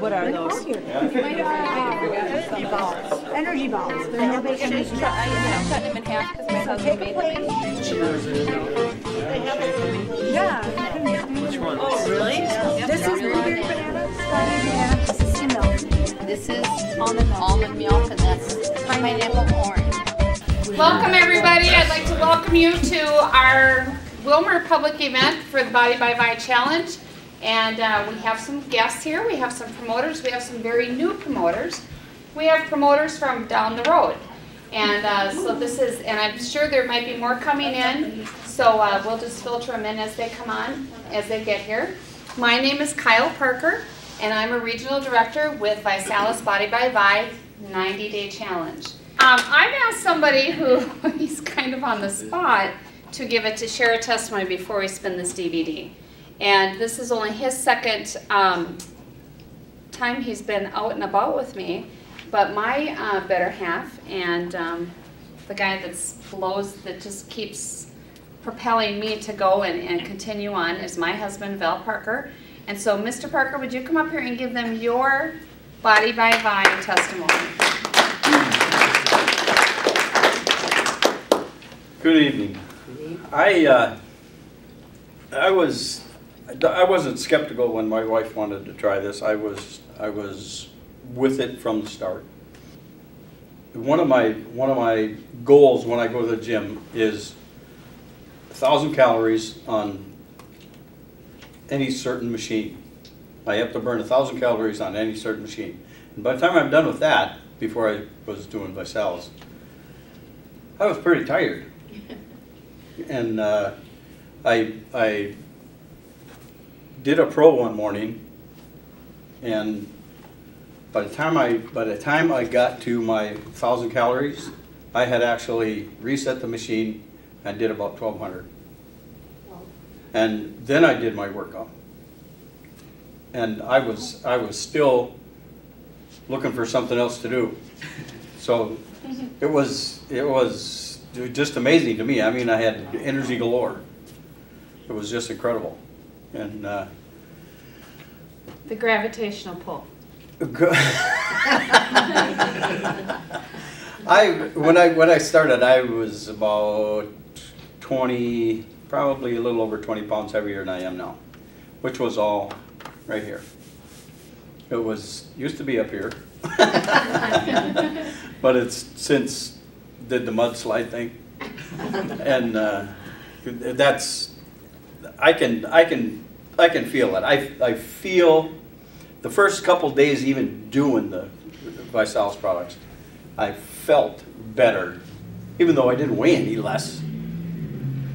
What are those? Energy balls. Energy balls. They're no big energy balls. I'm cutting them in half because my husband made them. Yeah. Which one? Oh, really? This is blueberry bananas. This is skim milk. This is almond milk, and that's pineapple orange. Welcome, everybody. I'd like to welcome you to our Wilmer public event for the Body by Vi Challenge. And we have some guests here. We have some promoters. We have some very new promoters. We have promoters from down the road. And so this is, and I'm sure there might be more coming in. So we'll just filter them in as they come on, as they get here. My name is Kyle Parker, and I'm a regional director with Visalis Body by Vi 90-Day Challenge. I've asked somebody who he's kind of on the spot to share a testimony before we spin this DVD. And this is only his second time he's been out and about with me. But my better half and the guy that just keeps propelling me to go and continue on is my husband, Val Parker. And so, Mr. Parker, would you come up here and give them your Body by Vi testimony? Good evening. I wasn't skeptical when my wife wanted to try this. I was with it from the start. One of my goals when I go to the gym is 1,000 calories on any certain machine. I have to burn 1,000 calories on any certain machine. And by the time I'm done with that, before I was doing Visalis, I was pretty tired. And I did a pro one morning, and by the time I got to my 1,000 calories, I had actually reset the machine and did about 1,200. And then I did my workout, and I was still looking for something else to do. So it was just amazing to me. I mean, I had energy galore. It was just incredible. And The gravitational pull. when I started, I was about 20, probably a little over 20 pounds heavier than I am now, which was all right here. It used to be up here, but it's since did the mudslide thing, and I can feel it. I feel the first couple days even doing the Visalis products, I felt better, even though I didn't weigh any less.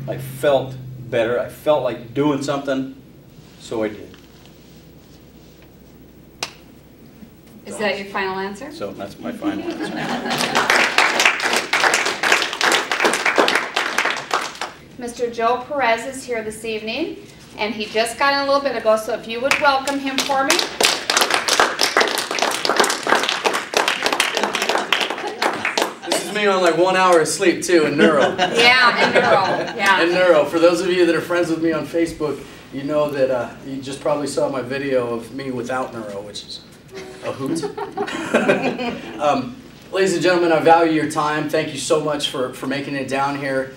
I felt better. I felt like doing something, so I did. Is that your final answer? So that's my final answer. Mr. Joe Perez is here this evening, and he just got in a little bit ago, so if you would welcome him for me. This is me on like 1 hour of sleep too, in neuro. Yeah, in neuro. Yeah. In neuro. For those of you that are friends with me on Facebook, you know that you just probably saw my video of me without neuro, which is a hoot. Ladies and gentlemen, I value your time. Thank you so much for making it down here.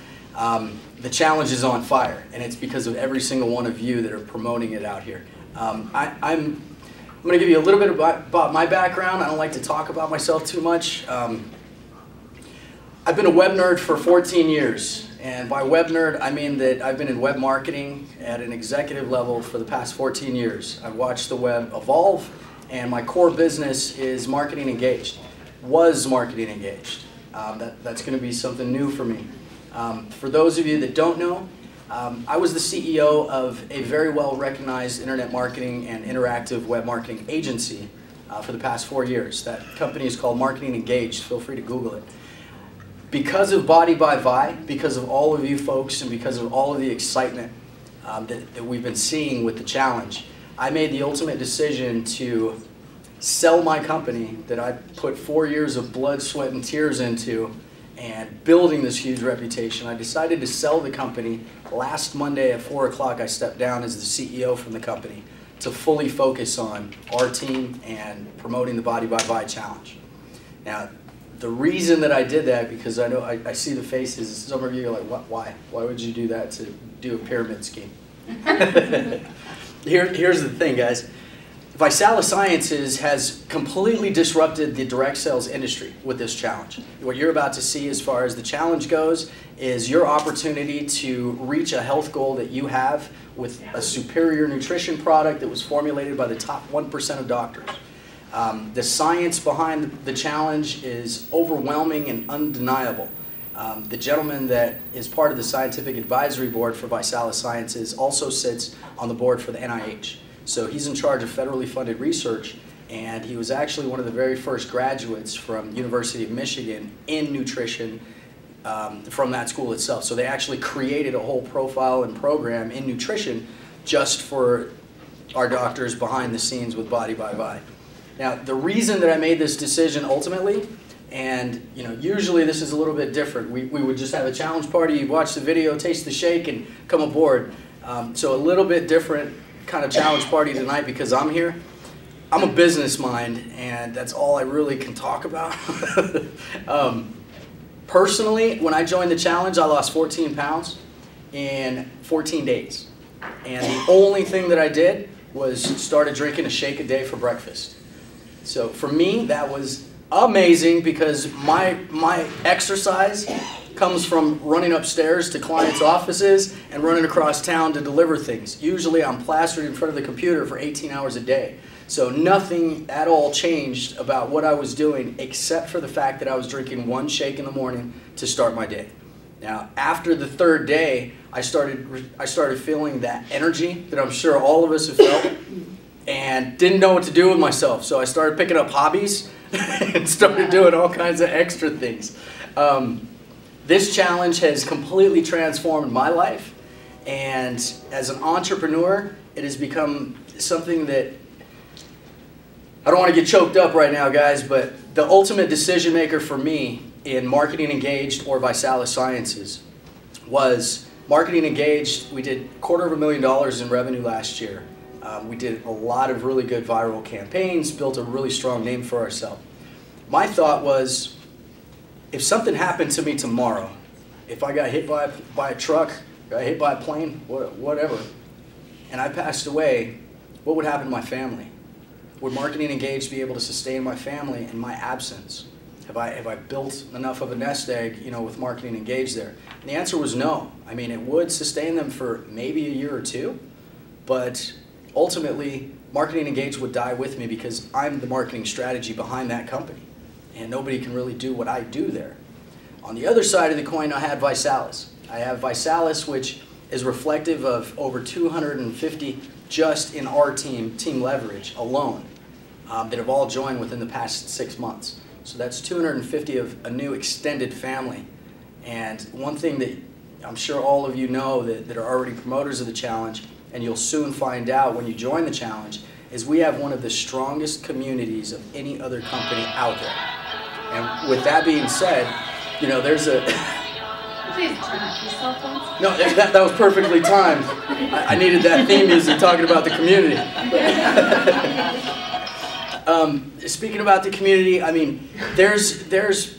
The challenge is on fire, and it's because of every single one of you that are promoting it out here. I'm going to give you a little bit about my background. I don't like to talk about myself too much. I've been a web nerd for 14 years, and by web nerd I mean that I've been in web marketing at an executive level for the past 14 years. I've watched the web evolve, and my core business is marketing engaged. Was marketing engaged. That's going to be something new for me. For those of you that don't know, I was the CEO of a very well recognized internet marketing and interactive web marketing agency for the past 4 years. That company is called Marketing Engaged. Feel free to Google it. Because of Body by Vi, because of all of you folks, and because of all of the excitement that we've been seeing with the challenge, I made the ultimate decision to sell my company that I put 4 years of blood, sweat, and tears into, and building this huge reputation. I decided to sell the company. Last Monday at 4 o'clock, I stepped down as the CEO from the company to fully focus on our team and promoting the Body by Vi Challenge. Now, the reason that I did that, because I know I see the faces, some of you are like, what, why? Why would you do that to do a pyramid scheme? Here's the thing, guys. ViSalus Sciences has completely disrupted the direct sales industry with this challenge. What you're about to see as far as the challenge goes is your opportunity to reach a health goal that you have with a superior nutrition product that was formulated by the top 1% of doctors. The science behind the challenge is overwhelming and undeniable. The gentleman that is part of the scientific advisory board for ViSalus Sciences also sits on the board for the NIH. So he's in charge of federally funded research, and he was actually one of the very first graduates from University of Michigan in nutrition from that school itself. So they actually created a whole profile and program in nutrition just for our doctors behind the scenes with Body by Vi. Now, the reason that I made this decision ultimately, and usually this is a little bit different. We would just have a challenge party, you'd watch the video, taste the shake, and come aboard. So a little bit different kind of challenge party tonight because I'm here. I'm a business mind, and that's all I really can talk about. Personally, when I joined the challenge, I lost 14 pounds in 14 days. And the only thing that I did was started drinking a shake a day for breakfast. So for me, that was amazing because my exercise comes from running upstairs to clients' offices and running across town to deliver things. Usually I'm plastered in front of the computer for 18 hours a day. So nothing at all changed about what I was doing except for the fact that I was drinking one shake in the morning to start my day. Now, after the third day, I started feeling that energy that I'm sure all of us have felt and didn't know what to do with myself. So I started picking up hobbies and started doing all kinds of extra things. This challenge has completely transformed my life, and as an entrepreneur, it has become something that, I don't want to get choked up right now, guys, but the ultimate decision maker for me in Marketing Engaged or ViSalus Sciences was Marketing Engaged. We did $250,000 in revenue last year. We did a lot of really good viral campaigns, built a really strong name for ourselves. My thought was, if something happened to me tomorrow, if I got hit by a truck, got hit by a plane, whatever, and I passed away, what would happen to my family? Would Marketing Engaged be able to sustain my family in my absence? Have I built enough of a nest egg, with Marketing Engaged there? And the answer was no. I mean, it would sustain them for maybe a year or two, but ultimately, Marketing Engaged would die with me because I'm the marketing strategy behind that company. And nobody can really do what I do there. On the other side of the coin, I had ViSalus. I have ViSalus, which is reflective of over 250 just in our team leverage alone, that have all joined within the past 6 months. So that's 250 of a new extended family. And one thing that I'm sure all of you know that are already promoters of the challenge, and you'll soon find out when you join the challenge, is we have one of the strongest communities of any other company out there. And with that being said, there's a... Please turn off your cell phones. No, that was perfectly timed. I needed that theme music talking about the community. Speaking about the community, I mean, there's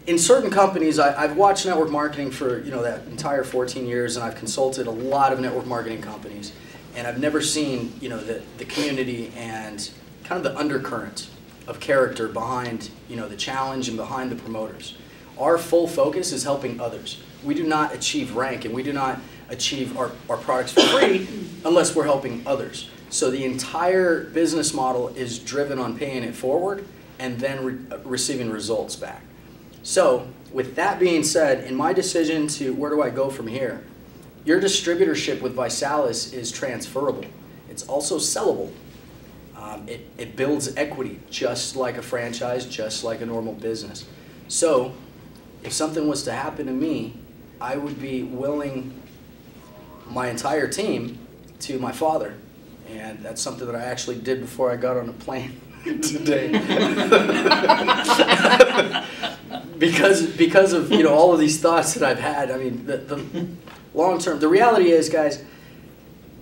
in certain companies, I've watched network marketing for that entire 14 years, and I've consulted a lot of network marketing companies, and I've never seen the community and kind of the undercurrent of character behind the challenge and behind the promoters. Our full focus is helping others. We do not achieve rank, and we do not achieve our products for free unless we're helping others. So the entire business model is driven on paying it forward and then receiving results back. So with that being said, in my decision to where do I go from here, your distributorship with ViSalus is transferable. It's also sellable. It builds equity just like a franchise, just like a normal business. So if something was to happen to me, I would be willing my entire team to my father. And that's something that I actually did before I got on a plane today. because of all of these thoughts that I've had. I mean, the long term, the reality is, guys,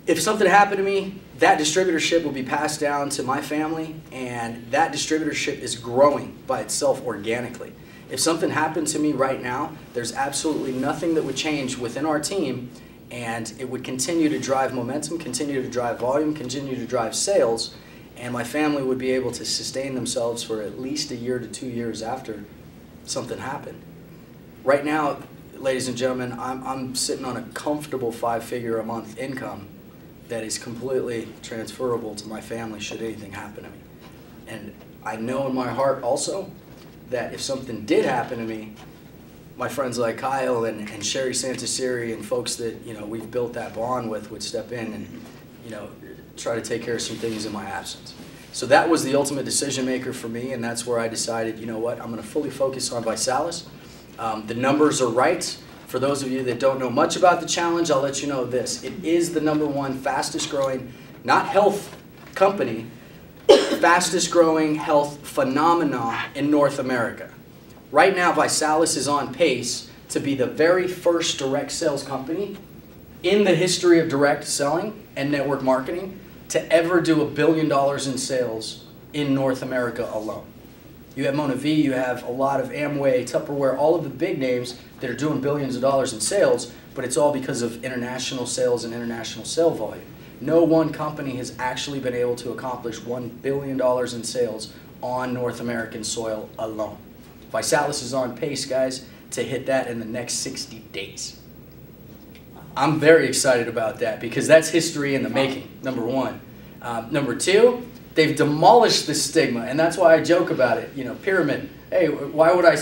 if something happened to me, that distributorship will be passed down to my family, and that distributorship is growing by itself organically. If something happened to me right now, there's absolutely nothing that would change within our team, and it would continue to drive momentum, continue to drive volume, continue to drive sales, and my family would be able to sustain themselves for at least a year to 2 years after something happened. Right now, ladies and gentlemen, I'm sitting on a comfortable 5-figure a month income that is completely transferable to my family should anything happen to me. And I know in my heart also that if something did happen to me, my friends like Kyle and Sherry Santasiri and folks that, you know, we've built that bond with would step in and, you know, try to take care of some things in my absence. So that was the ultimate decision maker for me, and that's where I decided, you know what, I'm going to fully focus on ViSalus. The numbers are right. For those of you that don't know much about the challenge, I'll let you know this. It is the #1 fastest growing, not health company, fastest growing health phenomena in North America. Right now, ViSalus is on pace to be the very first direct sales company in the history of direct selling and network marketing to ever do $1 billion in sales in North America alone. You have Mona V, you have a lot of Amway, Tupperware, all of the big names that are doing billions of dollars in sales, but it's all because of international sales and international sale volume. No one company has actually been able to accomplish $1 billion in sales on North American soil alone. ViSalus is on pace, guys, to hit that in the next 60 days. I'm very excited about that because that's history in the making, #1. #2, they've demolished the stigma, and that's why I joke about it. You know, pyramid. Hey, why would I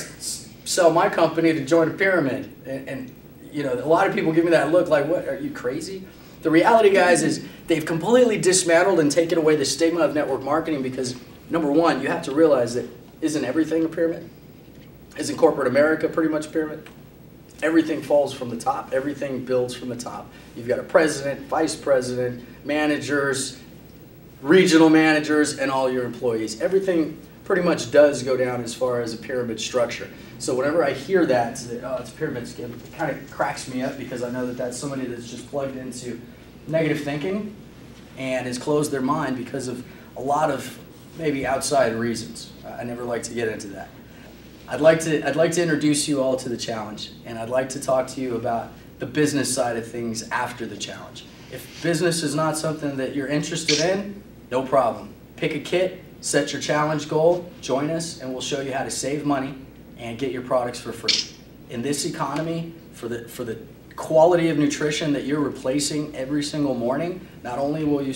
sell my company to join a pyramid? And you know, a lot of people give me that look like, what, are you crazy? The reality, guys, is they've completely dismantled and taken away the stigma of network marketing because, #1, you have to realize that isn't everything a pyramid? Isn't corporate America pretty much a pyramid? Everything falls from the top. Everything builds from the top. You've got a president, vice president, managers, regional managers, and all your employees. Everything pretty much does go down as far as a pyramid structure. So whenever I hear that, oh, it's a pyramid scheme, it kind of cracks me up because I know that that's somebody that's just plugged into negative thinking and has closed their mind because of a lot of maybe outside reasons. I never like to get into that. I'd like to introduce you all to the challenge, and I'd like to talk to you about the business side of things after the challenge. If business is not something that you're interested in, no problem. Pick a kit, set your challenge goal, join us, and we'll show you how to save money and get your products for free. In this economy, for the quality of nutrition that you're replacing every single morning, not only will you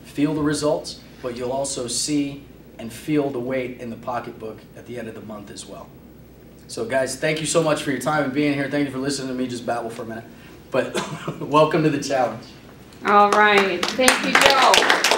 feel the results, but you'll also see and feel the weight in the pocketbook at the end of the month as well. So guys, thank you so much for your time and being here. Thank you for listening to me just babble for a minute. But welcome to the challenge. All right. Thank you, Joe.